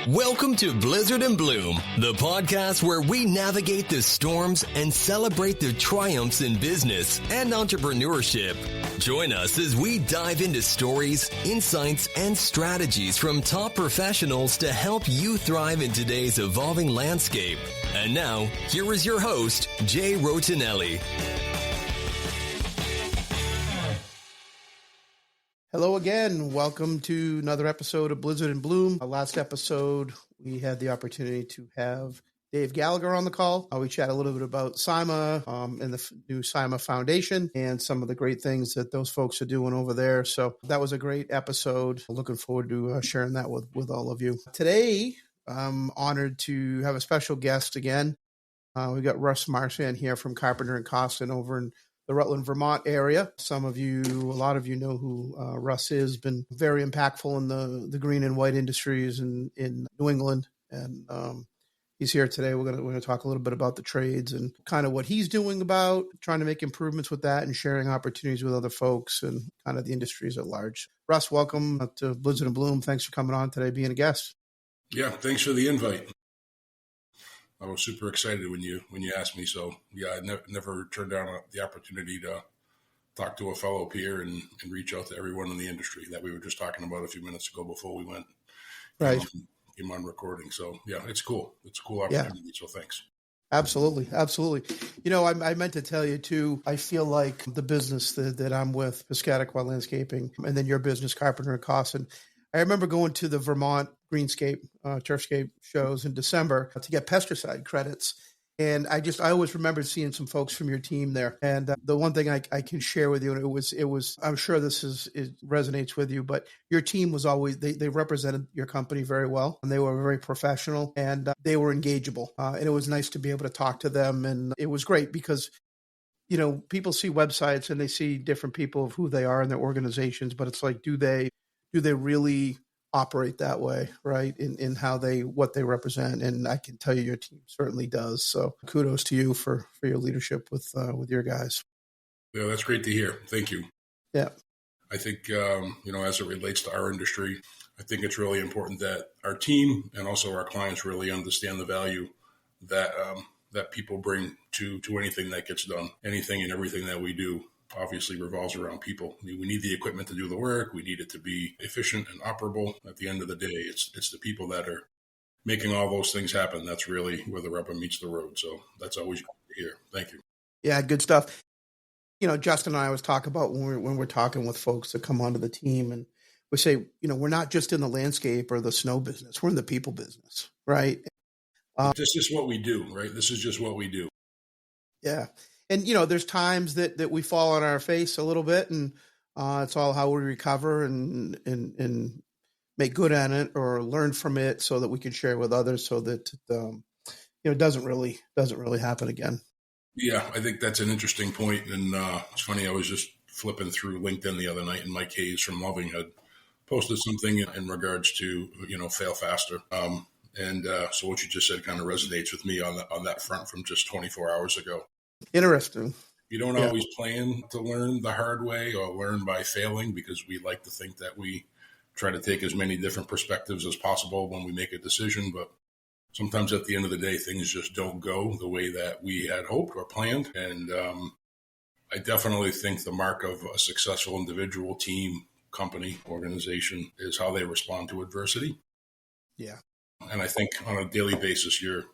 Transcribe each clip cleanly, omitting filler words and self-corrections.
Welcome to Blizzard and Bloom, the podcast where we navigate the storms and celebrate the triumphs in business and entrepreneurship. Join us as we dive into stories, insights, and strategies from top professionals to help you thrive in today's evolving landscape. And now, here is your host, Jay Rotinelli. Hello again. Welcome to another episode of Blizzard and Bloom. Last episode, we had the opportunity to have Dave Gallagher on the call. We chat a little bit about CIMA and the new CIMA Foundation and some of the great things that those folks are doing over there. So that was a great episode. Looking forward to sharing that with all of you. Today, I'm honored to have a special guest again. We've got Russ Marsan here from Carpenter and Castleton over in the Rutland, Vermont area. A lot of you know who Russ is. Been very impactful in the green and white industries in New England. And he's here today. We're going to talk a little bit about the trades and kind of what he's doing about trying to make improvements with that and sharing opportunities with other folks and kind of the industries at large. Russ, welcome to Blizzard and Bloom. Thanks for coming on today, being a guest. Yeah, thanks for the invite. I was super excited when you asked me. So yeah, I never turned down the opportunity to talk to a fellow peer and reach out to everyone in the industry that we were just talking about a few minutes ago before we went came on recording. So yeah, it's cool. It's a cool opportunity. Yeah. So thanks. Absolutely. You know, I meant to tell you too, I feel like the business that I'm with, Piscataqua Landscaping, and then your business, Carpenter and Castleton. I remember going to the Vermont Greenscape, Turfscape shows in December to get pesticide credits. And I always remember seeing some folks from your team there. And the one thing I can share with you, and it was, I'm sure it resonates with you, but your team was always, they represented your company very well, and they were very professional, and they were engageable. And it was nice to be able to talk to them. And it was great because, you know, people see websites and they see different people of who they are in their organizations, but it's like, do they really operate that way, right? In what they represent. And I can tell you your team certainly does. So kudos to you for your leadership with your guys. Yeah, that's great to hear. Thank you. Yeah. I think, as it relates to our industry, I think it's really important that our team and also our clients really understand the value that people bring to anything that gets done. Anything and everything that we do obviously revolves around people. I mean, we need the equipment to do the work. We need it to be efficient and operable. At the end of the day, it's the people that are making all those things happen. That's really where the rubber meets the road. So that's always good to hear. Thank you. Yeah, good stuff. You know, Justin and I always talk about when we're talking with folks that come onto the team, and we say, you know, we're not just in the landscape or the snow business. We're in the people business, right? This is what we do, right? This is just what we do. Yeah. And, you know, there's times that we fall on our face a little bit, and it's all how we recover and make good on it or learn from it so that we can share with others so that, it doesn't really happen again. Yeah, I think that's an interesting point. And it's funny, I was just flipping through LinkedIn the other night, and Mike Hayes from Loving had posted something in regards to, fail faster. So what you just said kind of resonates with me on that front from just 24 hours ago. Interesting. You don't always plan to learn the hard way or learn by failing, because we like to think that we try to take as many different perspectives as possible when we make a decision. But sometimes at the end of the day, things just don't go the way that we had hoped or planned. And I definitely think the mark of a successful individual, team, company, organization is how they respond to adversity. Yeah. And I think on a daily basis, you're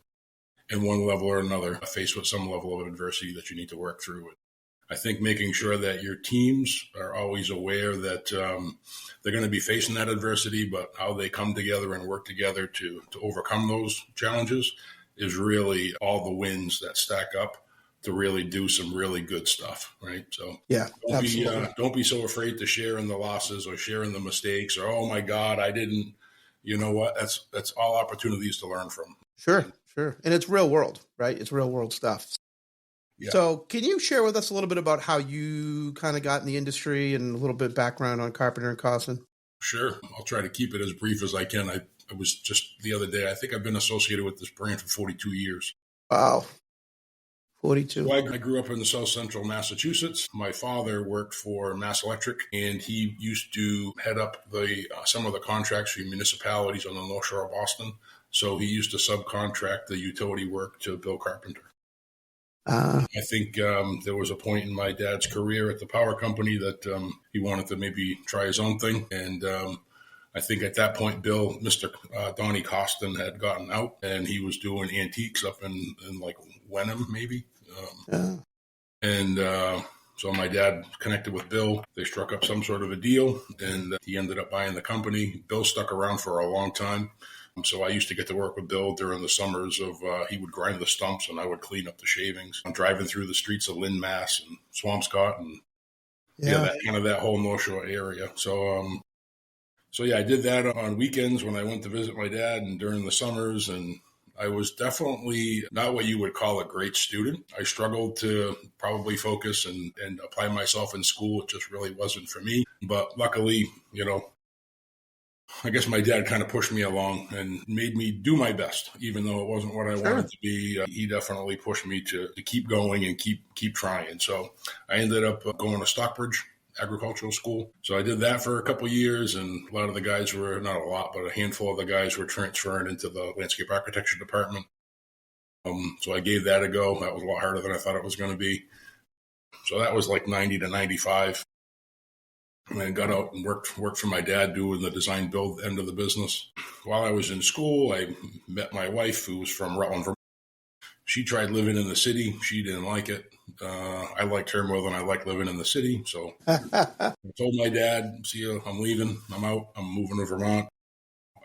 in one level or another faced with some level of adversity that you need to work through. I think making sure that your teams are always aware that they're going to be facing that adversity, but how they come together and work together to overcome those challenges is really all the wins that stack up to really do some really good stuff, right? So yeah, don't be so afraid to share in the losses or share in the mistakes or, oh my God, I didn't. You know what? That's all opportunities to learn from. Sure. And it's real world, right? It's real world stuff. Yeah. So can you share with us a little bit about how you kind of got in the industry and a little bit background on Carpenter and Castleton? Sure. I'll try to keep it as brief as I can. I was just the other day, I think I've been associated with this brand for 42 years. Wow. 42. So I grew up in the South Central Massachusetts. My father worked for Mass Electric, and he used to head up some of the contracts for municipalities on the North Shore of Boston. So he used to subcontract the utility work to Bill Carpenter. I think there was a point in my dad's career at the power company that he wanted to maybe try his own thing. And I think at that point, Mr. Donnie Costin had gotten out, and he was doing antiques up in like Wenham, maybe. And so my dad connected with Bill. They struck up some sort of a deal, and he ended up buying the company. Bill stuck around for a long time. So I used to get to work with Bill during the summers he would grind the stumps and I would clean up the shavings. I'm driving through the streets of Lynn, Mass and Swampscott and that whole North Shore area. So I did that on weekends when I went to visit my dad and during the summers. And I was definitely not what you would call a great student. I struggled to probably focus and apply myself in school. It just really wasn't for me. But luckily, I guess my dad kind of pushed me along and made me do my best, even though it wasn't what I wanted to be. He definitely pushed me to keep going and keep trying. So I ended up going to Stockbridge Agricultural School. So I did that for a couple of years, and a lot of the guys were, not a lot, but a handful of the guys were transferring into the landscape architecture department. So I gave that a go. That was a lot harder than I thought it was going to be. So that was like 90 to 95. And I got out and worked for my dad doing the design build end of the business. While I was in school, I met my wife, who was from Rutland, Vermont. She tried living in the city. She didn't like it. I liked her more than I liked living in the city. So I told my dad, see you, I'm leaving. I'm out. I'm moving to Vermont.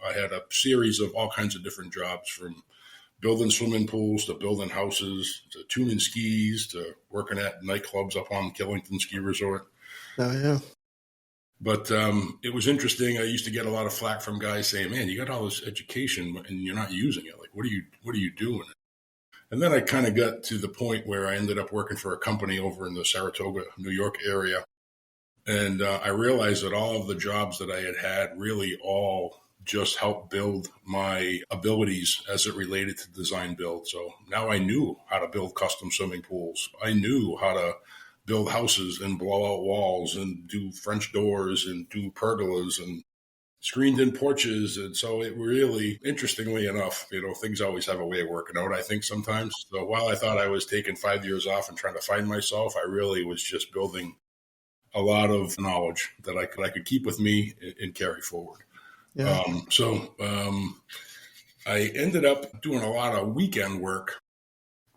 I had a series of all kinds of different jobs, from building swimming pools to building houses to tuning skis to working at nightclubs up on Killington Ski Resort. Oh, yeah. But it was interesting. I used to get a lot of flack from guys saying, man, you got all this education and you're not using it. Like, what are you doing? And then I kind of got to the point where I ended up working for a company over in the Saratoga, New York area. And I realized that all of the jobs that I had really all just helped build my abilities as it related to design build. So now I knew how to build custom swimming pools. I knew how to build houses and blow out walls and do French doors and do pergolas and screened in porches. And so it really, interestingly enough, things always have a way of working out, I think, sometimes. So while I thought I was taking 5 years off and trying to find myself, I really was just building a lot of knowledge that I could keep with me and carry forward. Yeah. I ended up doing a lot of weekend work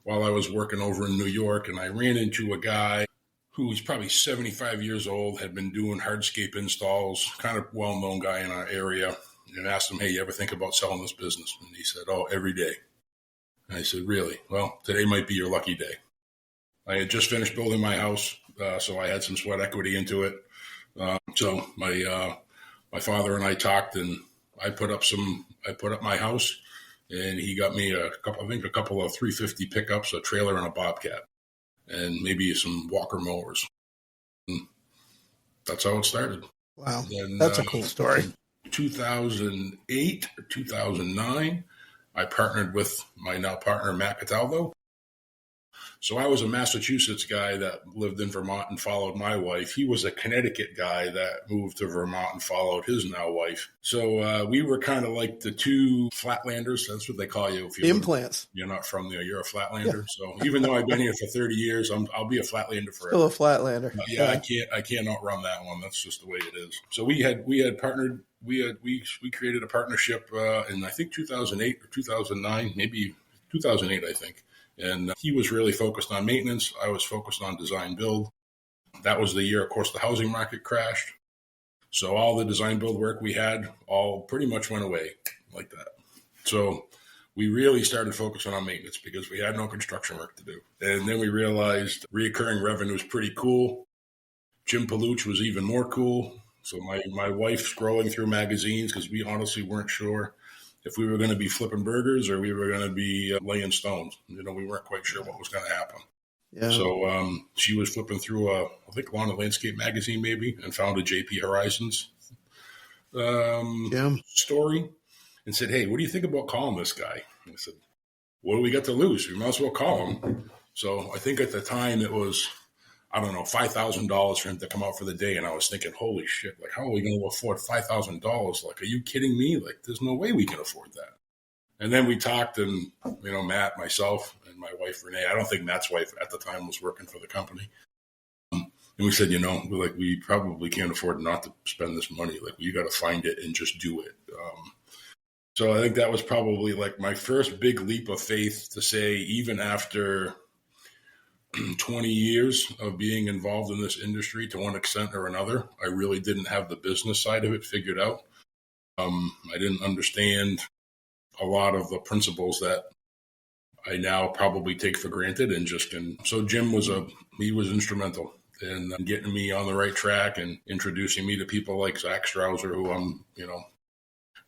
while I was working over in New York, and I ran into a guy who was probably 75 years old, had been doing hardscape installs, kind of well-known guy in our area, and asked him, hey, you ever think about selling this business? And he said, oh, every day. And I said, really? Well, today might be your lucky day. I had just finished building my house, so I had some sweat equity into it. So my father and I talked, and I put up my house, and he got me a couple of 350 pickups, a trailer, and a Bobcat, and maybe some Walker mowers. And that's how it started. Wow. And, that's a cool story. In 2008 or 2009, I partnered with my now partner, Matt Cataldo. So I was a Massachusetts guy that lived in Vermont and followed my wife. He was a Connecticut guy that moved to Vermont and followed his now wife. So we were kind of like the two Flatlanders. That's what they call you. If Implants. You're not from there. You're a Flatlander. Yeah. So even though I've been here for 30 years, I'll be a Flatlander forever. Still a Flatlander. Yeah, I can't outrun that one. That's just the way it is. So we had partnered. We created a partnership in, I think, 2008 or 2009, maybe 2008, I think. And he was really focused on maintenance. I was focused on design build. That was the year, of course, the housing market crashed. So all the design build work we had all pretty much went away like that. So we really started focusing on maintenance because we had no construction work to do. And then we realized reoccurring revenue was pretty cool. Jim Paluch was even more cool. So my wife scrolling through magazines, because we honestly weren't sure if we were going to be flipping burgers or we were going to be laying stones. We weren't quite sure what was going to happen. Yeah. So she was flipping through I think Lawn and Landscape magazine maybe, and found a JP Horizons story and said, hey, what do you think about calling this guy? And I said, what do we got to lose? We might as well call him. So I think at the time it was, I don't know, $5,000 for him to come out for the day. And I was thinking, holy shit, like, how are we going to afford $5,000? Like, are you kidding me? Like, there's no way we can afford that. And then we talked, and, Matt, myself, and my wife, Renee, I don't think Matt's wife at the time was working for the company. And we said, we probably can't afford not to spend this money. Like, we got to find it and just do it. So I think that was probably like my first big leap of faith to say, even after 20 years of being involved in this industry to one extent or another, I really didn't have the business side of it figured out. I didn't understand a lot of the principles that I now probably take for granted and just can. So Jim was instrumental in getting me on the right track and introducing me to people like Zach Strausser, who I'm,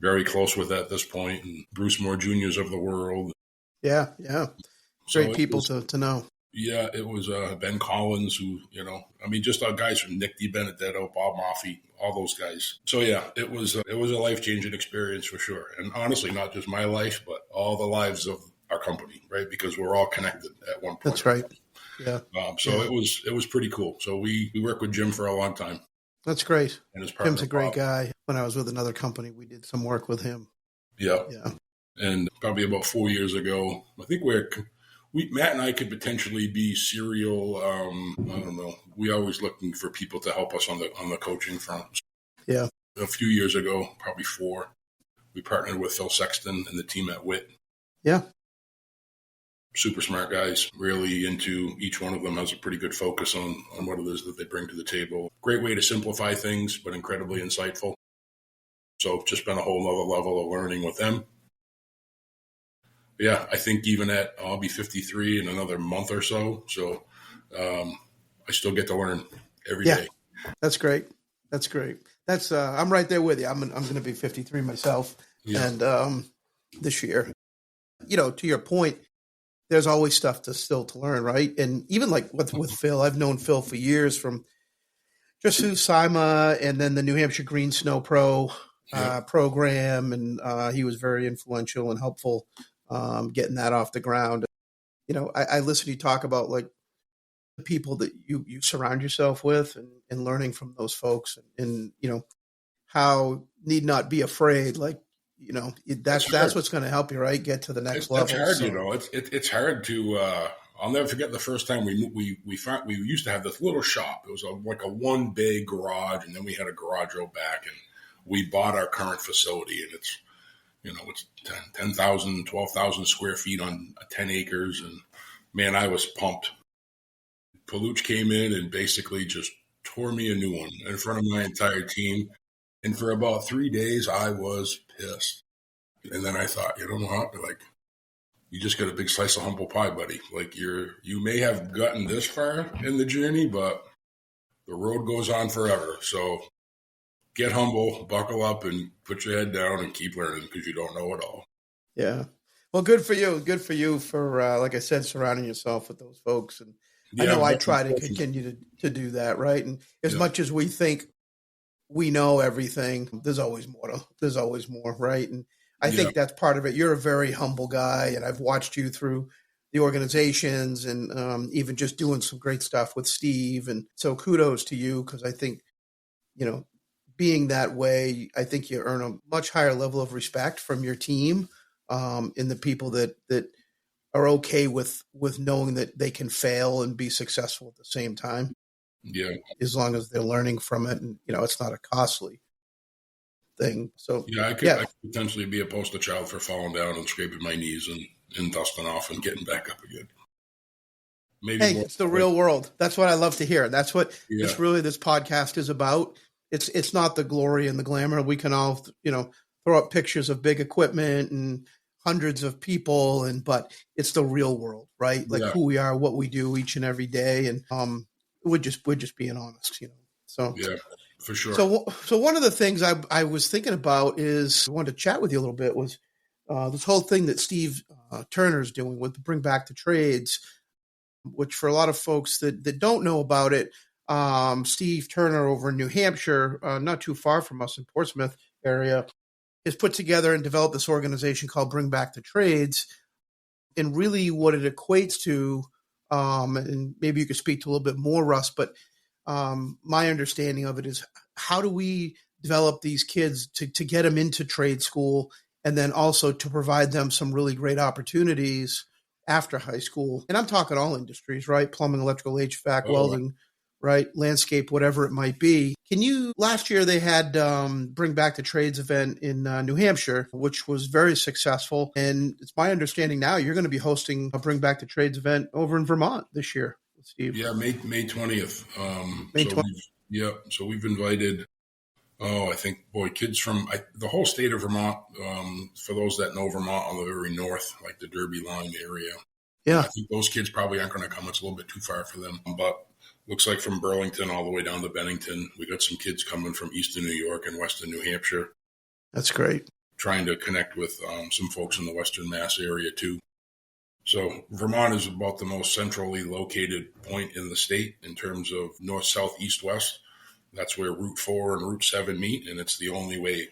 very close with at this point, and Bruce Moore Jr.'s of the world. Yeah. Great people to know. Yeah, it was Ben Collins, who, just our guys from Nick DiBenedetto, Bob Maffei, all those guys. So yeah, it was a life-changing experience for sure. And honestly, not just my life, but all the lives of our company, right? Because we're all connected at one point. That's right. Yeah. It was pretty cool. So we worked with Jim for a long time. That's great. And his Jim's a great guy. When I was with another company, we did some work with him. Yeah. And probably about 4 years ago, I think Matt and I could potentially be serial. I don't know. We always looking for people to help us on the coaching front. Yeah. A few years ago, probably 4, we partnered with Phil Sexton and the team at WIT. Yeah. Super smart guys, really into each one of them has a pretty good focus on what it is that they bring to the table. Great way to simplify things, but incredibly insightful. So just been a whole other level of learning with them. Yeah, I think even I'll be 53 in another month or so. So I still get to learn every day. That's great. That's I'm right there with you. I'm going to be 53 myself, and this year. To your point, there's always stuff to learn, right? And even like with Phil, I've known Phil for years from just through SIMA and then the New Hampshire Green Snow Pro program, and he was very influential and helpful getting that off the ground. I listen to you talk about like the people that you surround yourself with and learning from those folks, and how need not be afraid. Like, that's what's going to help you, right? Get to the next level. That's hard, It's hard to. I'll never forget the first time we used to have this little shop. It was like a one bay garage, and then we had a garage out back, and we bought our current facility, and it's 10,000, 12,000 square feet on 10 acres, and man, I was pumped. Paluch came in and basically just tore me a new one in front of my entire team. And for about 3 days, I was pissed. And then I thought, like, you just got a big slice of humble pie, buddy. Like, you may have gotten this far in the journey, but the road goes on forever. So get humble, buckle up, and put your head down and keep learning, because you don't know it all. Yeah. Well, good for you. Good for you for, like I said, surrounding yourself with those folks. And I know I try to continue to do that, right? And as much as we think we know everything, there's always more, right? And I think that's part of it. You're a very humble guy, and I've watched you through the organizations and even just doing some great stuff with Steve. And so kudos to you, because I think, being that way, I think you earn a much higher level of respect from your team and the people that are okay with knowing that they can fail and be successful at the same time. Yeah. As long as they're learning from it, and it's not a costly thing. So I could potentially be a poster child for falling down and scraping my knees and dusting off and getting back up again. Maybe it's the real world. That's what I love to hear. That's what this podcast is about. It's not the glory and the glamour. We can all throw up pictures of big equipment and hundreds of people, but it's the real world, right? Like who we are, what we do each and every day, and we're just being honest, So yeah, for sure. So one of the things I was thinking about is I wanted to chat with you a little bit was this whole thing that Steve Turner's doing with Bring Back the Trades, which for a lot of folks that don't know about it, Steve Turner over in New Hampshire, not too far from us in Portsmouth area, has put together and developed this organization called Bring Back the Trades. And really what it equates to and maybe you could speak to a little bit more, Russ, but my understanding of it is, how do we develop these kids to get them into trade school, and then also to provide them some really great opportunities after high school? And I'm talking all industries, right? Plumbing, electrical, HVAC, welding, right? Landscape, whatever it might be. Last year they had Bring Back the Trades event in New Hampshire, which was very successful. And it's my understanding now you're going to be hosting a Bring Back the Trades event over in Vermont this year, Steve. Yeah, May 20th. May 20th. So we've invited, I think, kids from the whole state of Vermont. For those that know Vermont on the very north, like the Derby line area. Yeah. I think those kids probably aren't going to come. It's a little bit too far for them. But looks like from Burlington all the way down to Bennington, we got some kids coming from eastern New York and western New Hampshire. That's great. Trying to connect with some folks in the Western Mass area too. So Vermont is about the most centrally located point in the state in terms of north, south, east, west. That's where Route 4 and Route 7 meet, and it's the only way.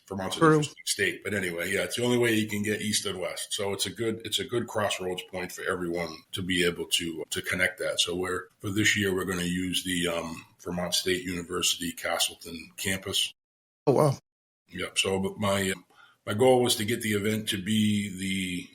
Vermont's an interesting state, but anyway, yeah, it's the only way you can get east and west. So it's a good crossroads point for everyone to be able to connect that. So for this year, we're going to use the Vermont State University Castleton campus. Oh wow! Yep. So my goal was to get the event to be the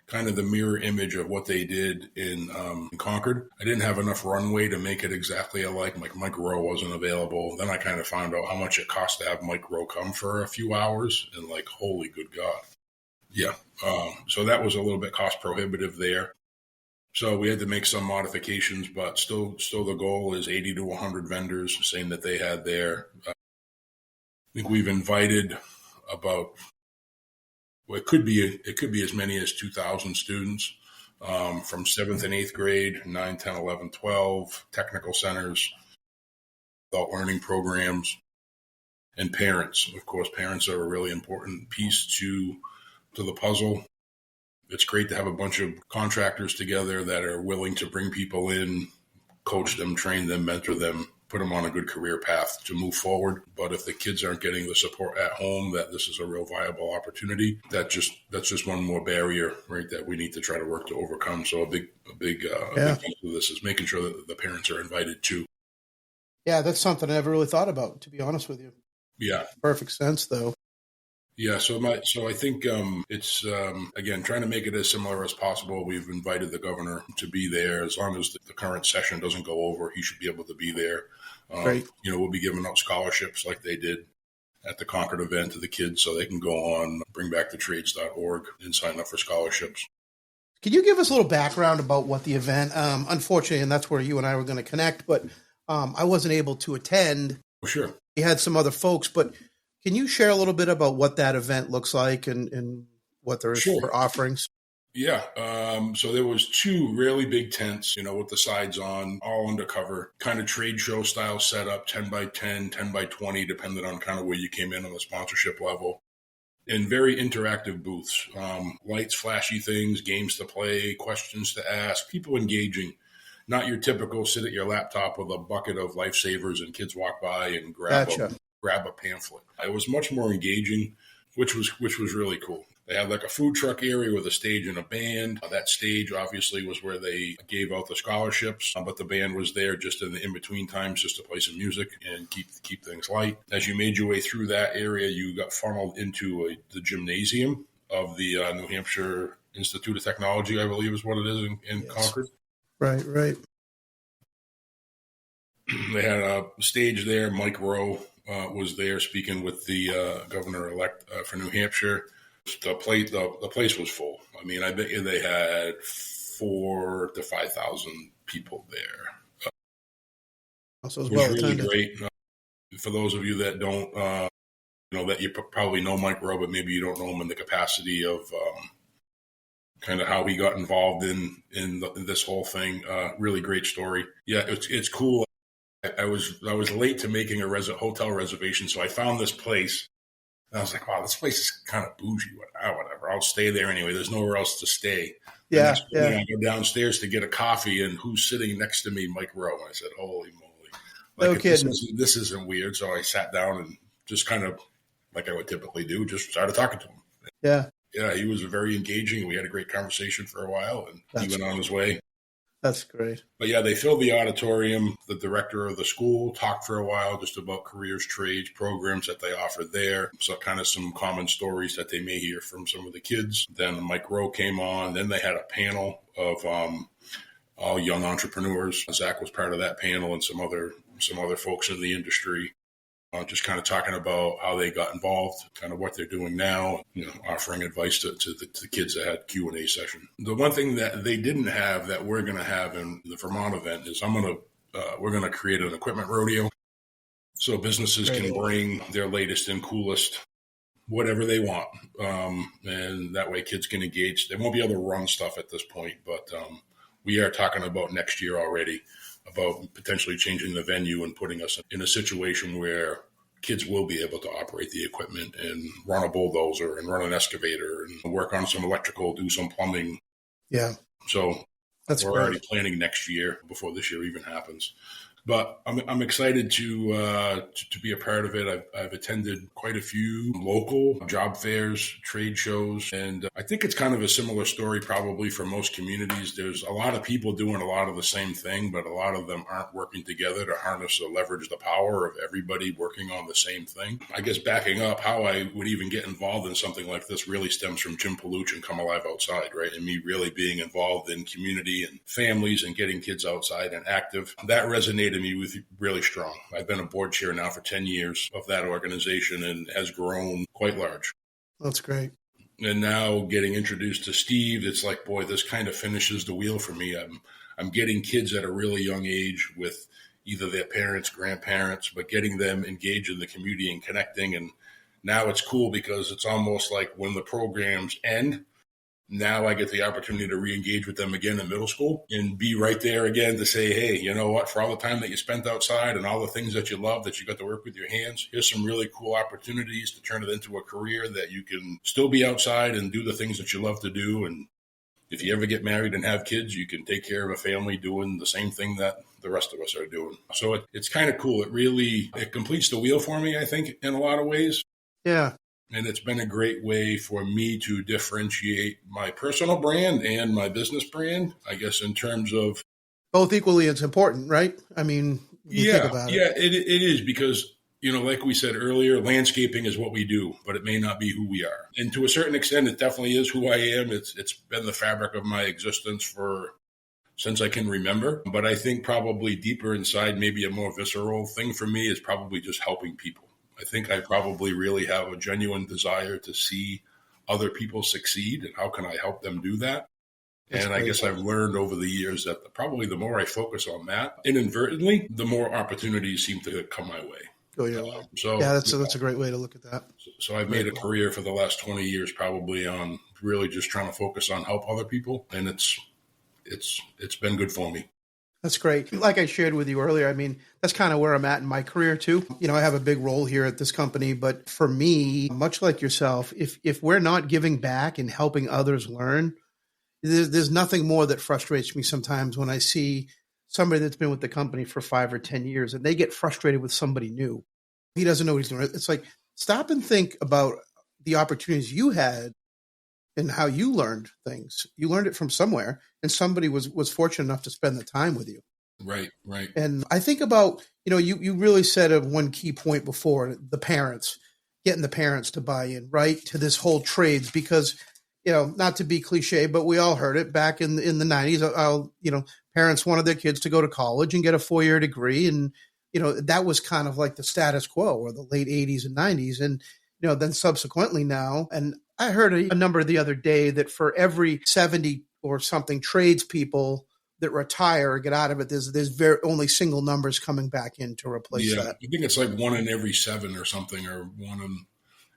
kind of the mirror image of what they did in Concord. I didn't have enough runway to make it exactly alike. Like Mike Rowe wasn't available. Then I kind of found out how much it cost to have Mike Rowe come for a few hours, and like, holy good God. Yeah. So that was a little bit cost prohibitive there. So we had to make some modifications, but still the goal is 80 to 100 vendors, saying that they had there. I think we've invited about, it could be as many as 2,000 students from 7th and 8th grade, 9, 10, 11, 12, technical centers, adult learning programs, and parents. Of course, parents are a really important piece to the puzzle. It's great to have a bunch of contractors together that are willing to bring people in, coach them, train them, mentor them, put them on a good career path to move forward. But if the kids aren't getting the support at home, that this is a real viable opportunity, that's just one more barrier, right, that we need to try to work to overcome. So a big piece of this is making sure that the parents are invited too. Yeah, that's something I never really thought about, to be honest with you. Yeah. Perfect sense, though. Yeah, so I think it's, again, trying to make it as similar as possible. We've invited the governor to be there. As long as the current session doesn't go over, he should be able to be there. Great. We'll be giving out scholarships like they did at the Concord event to the kids, so they can go on bringbackthetrades.org and sign up for scholarships. Can you give us a little background about what the event, unfortunately, and that's where you and I were going to connect, but I wasn't able to attend. Oh, sure. We had some other folks, but can you share a little bit about what that event looks like and what there is for offerings? Yeah. So there was 2 really big tents, with the sides on, all undercover, kind of trade show style setup, 10 by 10, 10 by 20, depending on kind of where you came in on the sponsorship level. And very interactive booths, lights, flashy things, games to play, questions to ask, people engaging. Not your typical sit at your laptop with a bucket of lifesavers and kids walk by and grab a pamphlet. It was much more engaging, which was really cool. They had like a food truck area with a stage and a band. That stage obviously was where they gave out the scholarships, but the band was there just in the in-between times just to play some music and keep things light. As you made your way through that area, you got funneled into the gymnasium of the New Hampshire Institute of Technology, I believe is what it is in Concord. Right. They had a stage there. Mike Rowe was there speaking with the governor-elect for New Hampshire. The place was full. I mean, I bet you they had 4,000 to 5,000 people there. So it was really great. For those of you that don't, that you probably know Mike Rowe, but maybe you don't know him in the capacity of kind of how he got involved in this whole thing. Really great story. Yeah, it's cool. I was late to making a hotel reservation, so I found this place. And I was like, wow, this place is kind of bougie. Whatever. I'll stay there anyway. There's nowhere else to stay. Yeah. I go downstairs to get a coffee, and who's sitting next to me? Mike Rowe. And I said, holy moly. No kidding. This isn't weird. So I sat down and just kind of, like I would typically do, just started talking to him. Yeah. Yeah, he was very engaging. We had a great conversation for a while, and he went on his way. That's great. But yeah, they filled the auditorium. The director of the school talked for a while just about careers, trades, programs that they offer there. So kind of some common stories that they may hear from some of the kids. Then Mike Rowe came on. Then they had a panel of all young entrepreneurs. Zach was part of that panel and some other folks in the industry. Just kind of talking about how they got involved, kind of what they're doing now, offering advice to the kids that had Q&A session. The one thing that they didn't have that we're going to have in the Vermont event is we're going to create an equipment rodeo. So businesses can bring their latest and coolest, whatever they want. And that way kids can engage. They won't be able to run stuff at this point, but we are talking about next year already, about potentially changing the venue and putting us in a situation where kids will be able to operate the equipment and run a bulldozer and run an excavator and work on some electrical, do some plumbing. Yeah. So we're already planning next year before this year even happens. But I'm excited to be a part of it. I've attended quite a few local job fairs, trade shows, and I think it's kind of a similar story probably for most communities. There's a lot of people doing a lot of the same thing, but a lot of them aren't working together to harness or leverage the power of everybody working on the same thing. I guess backing up, how I would even get involved in something like this really stems from Jim Paluch and Come Alive Outside, right? And me really being involved in community and families and getting kids outside and active. That resonated me with really strong. I've been a board chair now for 10 years of that organization and has grown quite large. That's great. And now getting introduced to Steve, it's like, boy, this kind of finishes the wheel for me. I'm getting kids at a really young age with either their parents, grandparents, but getting them engaged in the community and connecting. And now it's cool because it's almost like when the programs end, now I get the opportunity to re-engage with them again in middle school and be right there again to say, hey, you know what, for all the time that you spent outside and all the things that you love that you got to work with your hands, here's some really cool opportunities to turn it into a career that you can still be outside and do the things that you love to do. And if you ever get married and have kids, you can take care of a family doing the same thing that the rest of us are doing. So it's kind of cool. It completes the wheel for me, I think, in a lot of ways. Yeah. And it's been a great way for me to differentiate my personal brand and my business brand, I guess, in terms of both equally as important, right? I mean, think about it. Yeah, it is because, like we said earlier, landscaping is what we do, but it may not be who we are. And to a certain extent, it definitely is who I am. It's been the fabric of my existence since I can remember. But I think probably deeper inside, maybe a more visceral thing for me is probably just helping people. I think I probably really have a genuine desire to see other people succeed and how can I help them do that. And I guess I've learned over the years that probably the more I focus on that, inadvertently, the more opportunities seem to come my way. Go your way. That's a great way to look at that. So I've made a career for the last 20 years probably on really just trying to focus on help other people. And it's been good for me. That's great. Like I shared with you earlier, I mean, that's kind of where I'm at in my career too. I have a big role here at this company, but for me, much like yourself, if we're not giving back and helping others learn, there's nothing more that frustrates me sometimes when I see somebody that's been with the company for 5 or 10 years and they get frustrated with somebody new. He doesn't know what he's doing. It's like, stop and think about the opportunities you had and how you learned things. You learned it from somewhere, and somebody was fortunate enough to spend the time with you. Right. And I think about, you really said one key point before, the parents, getting the parents to buy in, right, to this whole trades, because, not to be cliche, but we all heard it back in the 90s. Parents wanted their kids to go to college and get a 4-year degree. And, that was kind of like the status quo, or the late 80s and 90s. And, then subsequently now, and I heard a number the other day that for every 70 or something tradespeople that retire or get out of it, there's only single numbers coming back in to replace that. I think it's like 1 in every 7 or something, or 1 in.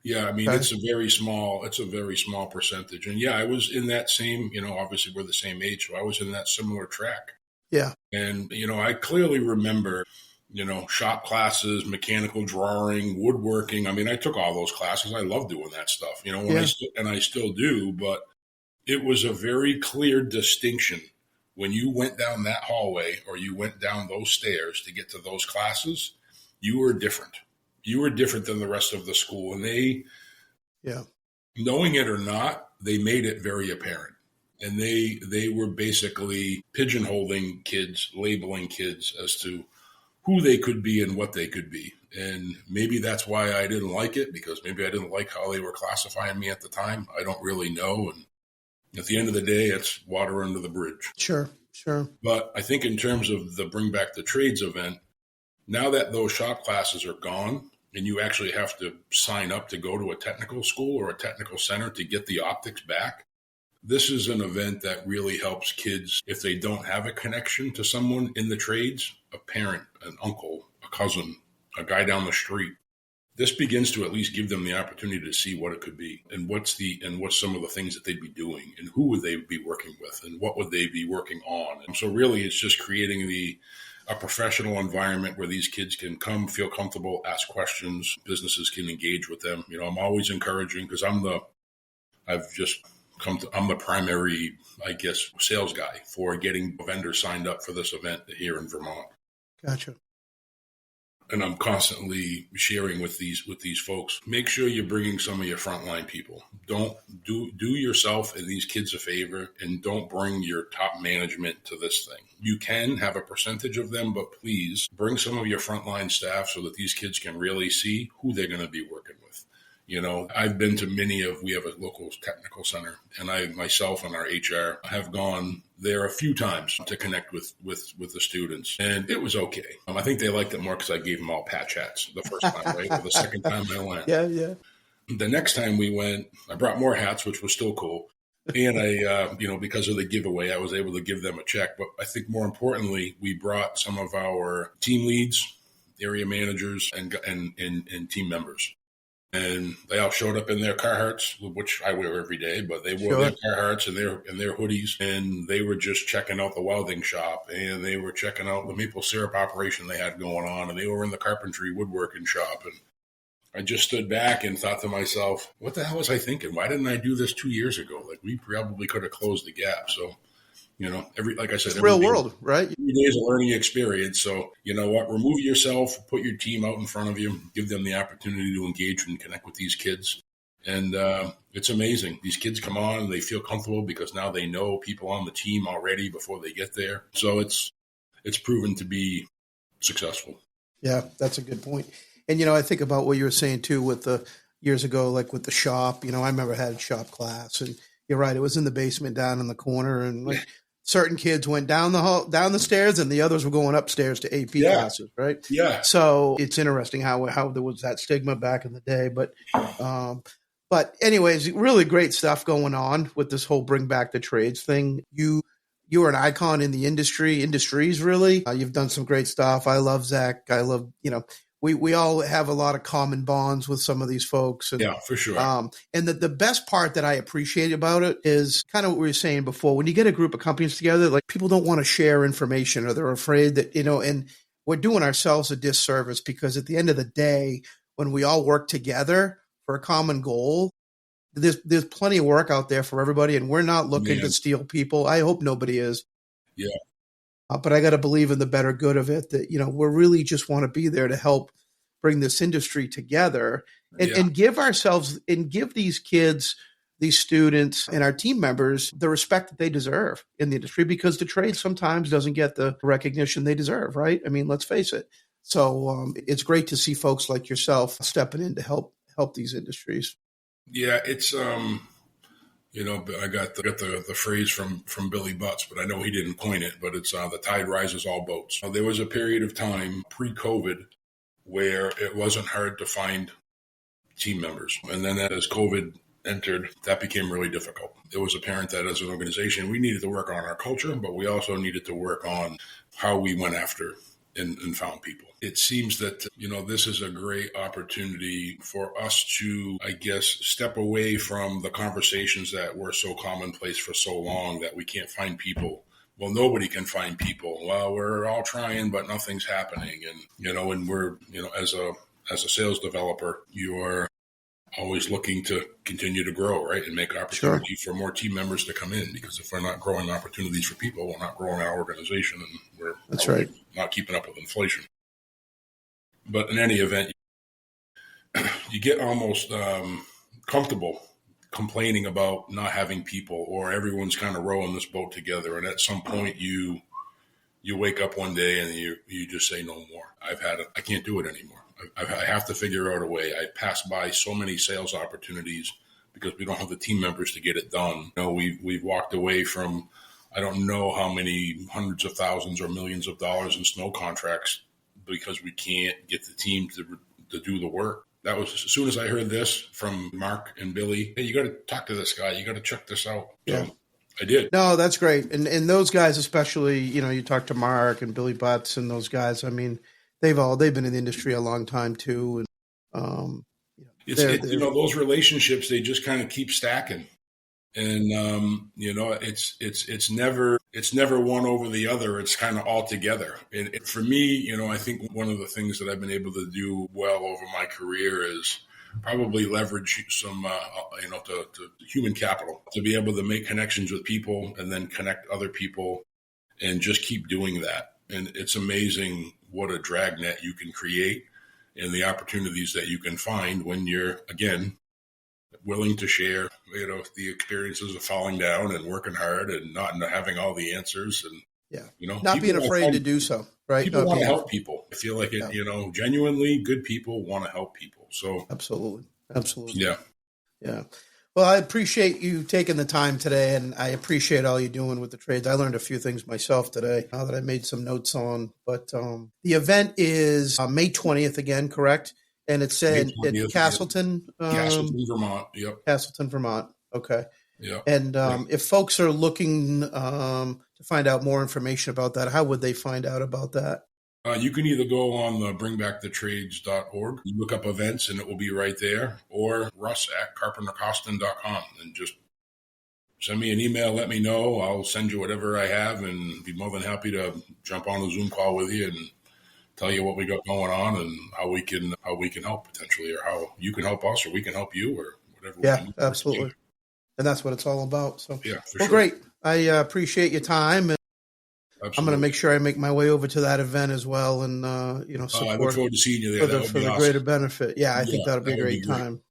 Yeah, I mean, okay. It's a very small percentage. And I was in that same, obviously we're the same age, so I was in that similar track. Yeah. And, I clearly remember, shop classes, mechanical drawing, woodworking. I mean, I took all those classes. I love doing that stuff, I still do. But it was a very clear distinction when you went down that hallway or you went down those stairs to get to those classes. You were different. You were different than the rest of the school. And they, knowing it or not, they made it very apparent. And they were basically pigeonholing kids, labeling kids as to who they could be and what they could be. And maybe that's why I didn't like it, because maybe I didn't like how they were classifying me at the time. I don't really know. And at the end of the day, it's water under the bridge. Sure. But I think in terms of the Bring Back the Trades event, now that those shop classes are gone and you actually have to sign up to go to a technical school or a technical center to get the optics back, this is an event that really helps kids if they don't have a connection to someone in the trades, a parent, an uncle, a cousin, a guy down the street. This begins to at least give them the opportunity to see what it could be and what's some of the things that they'd be doing and who would they be working with and what would they be working on. And so really it's just creating a professional environment where these kids can come, feel comfortable, ask questions, businesses can engage with them. I'm always encouraging because I'm the primary, I guess, sales guy for getting vendors signed up for this event here in Vermont. Gotcha. And I'm constantly sharing with these folks. Make sure you're bringing some of your frontline people. Don't do yourself and these kids a favor, and don't bring your top management to this thing. You can have a percentage of them, but please bring some of your frontline staff so that these kids can really see who they're going to be working with. I've been to we have a local technical center, and I myself and our HR have gone there a few times to connect with the students, and it was okay. I think they liked it more because I gave them all patch hats the first time, right? But the second time I went. Yeah. The next time we went, I brought more hats, which was still cool. And I, because of the giveaway, I was able to give them a check. But I think more importantly, we brought some of our team leads, area managers, and team members. And they all showed up in their Carhartts, which I wear every day, but they wore their Carhartts and their hoodies, and they were just checking out the welding shop, and they were checking out the maple syrup operation they had going on, and they were in the carpentry woodworking shop. And I just stood back and thought to myself, what the hell was I thinking? Why didn't I do this 2 years ago? Like, we probably could have closed the gap. So, like I said, it's real world, right? Every day is a learning experience. So, you know what? Remove yourself, put your team out in front of you, give them the opportunity to engage and connect with these kids. And it's amazing. These kids come on and they feel comfortable because now they know people on the team already before they get there. So it's proven to be successful. Yeah, that's a good point. And, I think about what you were saying, too, with the years ago, like with the shop. I remember I had a shop class, and you're right. It was in the basement down in the corner, and like certain kids went down the stairs, and the others were going upstairs to AP classes, right? Yeah. So it's interesting how there was that stigma back in the day. But anyways, really great stuff going on with this whole Bring Back the Trades thing. You are an icon in the industries, really. You've done some great stuff. I love Zach. I love, we all have a lot of common bonds with some of these folks. And, yeah, for sure. And the best part that I appreciate about it is kind of what we were saying before. When you get a group of companies together, like, people don't want to share information, or they're afraid that, and we're doing ourselves a disservice, because at the end of the day, when we all work together for a common goal, there's plenty of work out there for everybody, and we're not looking to steal people. I hope nobody is. Yeah. But I got to believe in the better good of it, that, we really just want to be there to help bring this industry together and give ourselves and give these kids, these students, and our team members the respect that they deserve in the industry, because the trade sometimes doesn't get the recognition they deserve, right? I mean, let's face it. So it's great to see folks like yourself stepping in to help these industries. Yeah, it's I got the phrase from Billy Butts, but I know he didn't coin it. But it's the tide rises all boats. There was a period of time pre-COVID where it wasn't hard to find team members, and then as COVID entered, that became really difficult. It was apparent that as an organization, we needed to work on our culture, but we also needed to work on how we went after and found people. It seems that, this is a great opportunity for us to, I guess, step away from the conversations that were so commonplace for so long, that we can't find people. Well, nobody can find people. Well, we're all trying, but nothing's happening. And, and we're, as a sales developer, you're always looking to continue to grow, right? And make opportunity for more team members to come in, because if we're not growing opportunities for people, we're not growing our organization, and we're not keeping up with inflation. But in any event, you get almost comfortable complaining about not having people, or everyone's kind of rowing this boat together. And at some point you wake up one day and you just say no more. I've had it. I can't do it anymore. I have to figure out a way. I pass by so many sales opportunities because we don't have the team members to get it done. You know, we've walked away from, I don't know how many hundreds of thousands or millions of dollars in snow contracts because we can't get the team to do the work. That was as soon as I heard this from Mark and Billy. Hey, you got to talk to this guy. You got to check this out. Yeah. So I did. No, that's great. And those guys, especially, you know, you talk to Mark and Billy Butts and those guys. I mean, they've been in the industry a long time too. And, you know, those relationships, they just kind of keep stacking. And, you know, it's never one over the other. It's kind of all together. And for me, you know, I think one of the things that I've been able to do well over my career is probably leverage some, you know, to human capital, to be able to make connections with people and then connect other people and just keep doing that. And it's amazing what a dragnet you can create and the opportunities that you can find when you're, again, willing to share, you know, the experiences of falling down and working hard and not having all the answers. And, you know, not being afraid to do so, right? People want to help people. I feel like it, you know, genuinely good people want to help people. So absolutely. Yeah. Well, I appreciate you taking the time today, and I appreciate all you're doing with the trades. I learned a few things myself today that I made some notes on. But the event is May 20th again, correct? And it's said at Castleton. Castleton, Vermont. Yep. Castleton, Vermont. Okay. Yeah. And if folks are looking to find out more information about that, how would they find out about that? You can either go on the bringbackthetrades.org, you look up events and it will be right there, or russ@carpentercostin.com, and just send me an email, let me know. I'll send you whatever I have and be more than happy to jump on a Zoom call with you and tell you what we got going on and how we can help potentially, or how you can help us or we can help you, or whatever. Yeah, absolutely. And that's what it's all about. So, yeah, well, sure. Great. I appreciate your time. And absolutely. I'm going to make sure I make my way over to that event as well, and you know, support I look forward to seeing you there. For the greater benefit. Yeah, I think that'll be a great time.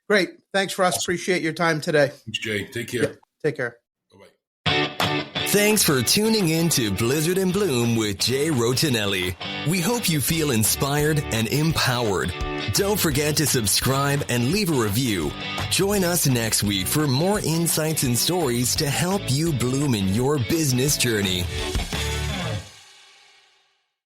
Great. Thanks, Russ. Awesome. Appreciate your time today. Thanks, Jay. Take care. Yeah, take care. Bye-bye. Thanks for tuning in to Blizzard and Bloom with Jay Rotinelli. We hope you feel inspired and empowered. Don't forget to subscribe and leave a review. Join us next week for more insights and stories to help you bloom in your business journey.